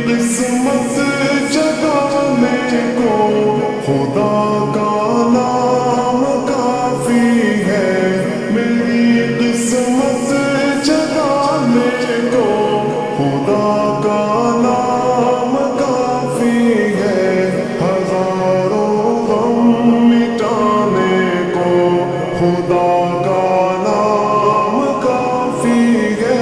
قسمت جگانے کو خدا کا نام کافی ہے، میری قسمت جگانے کو خدا کا نام کافی ہے، ہزاروں غم مٹانے کو خدا کا نام کافی ہے۔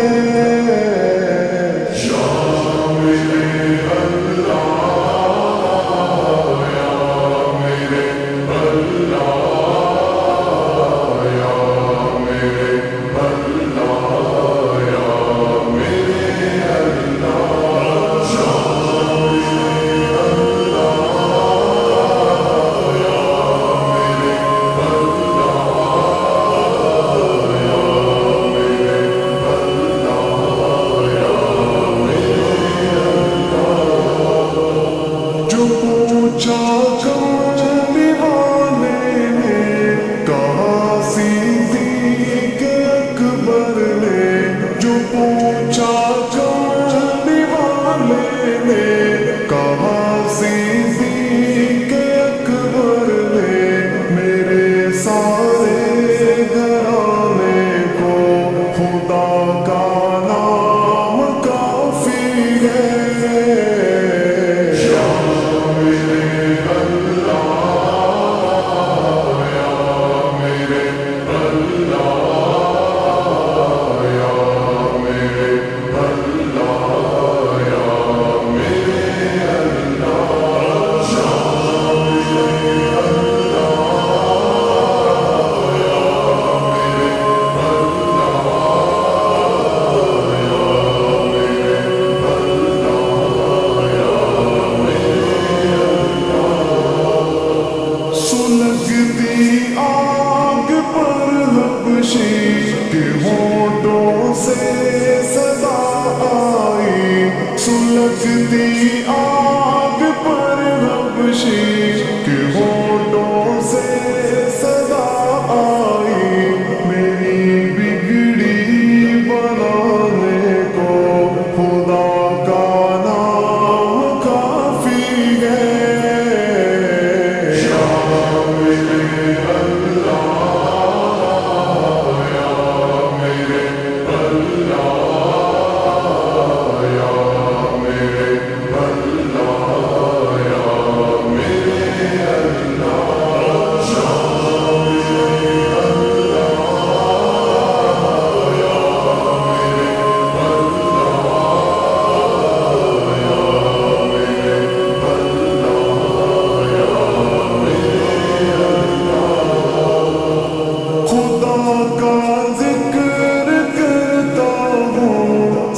کے ہونٹوں سے صدا آئی، سلگتی آگ پر حبشی کے ہونٹوں سے صدا آئی، میری بگڑی بنانے کو خدا کا نام کافی ہے۔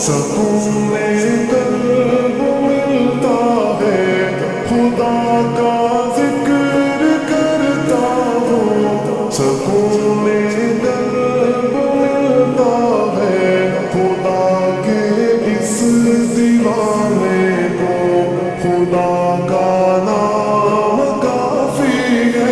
سکون قلب ملتا ہے، خدا کا ذکر کرتا ہوں، سکون قلب ملتا ہے، خدا کے اس دیوانے کو خدا کا نام کافی ہے۔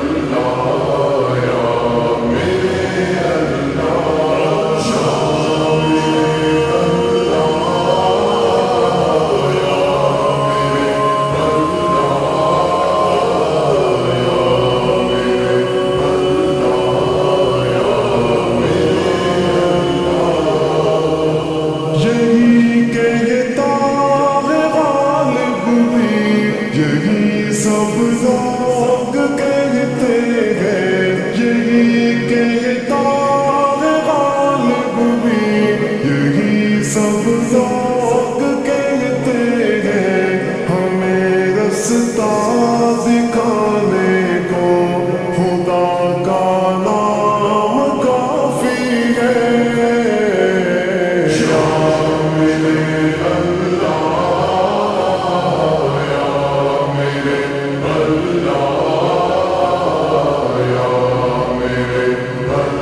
یہی کہتا ہے غالب بھی، یہی سب لوگ کہتے ہیں، یہی کہتا ہے غالب بھی، یہی سب لوگ کہتے ہیں، ہمیں رستہ دکھانے کو خدا کا نام کافی ہے۔ میرے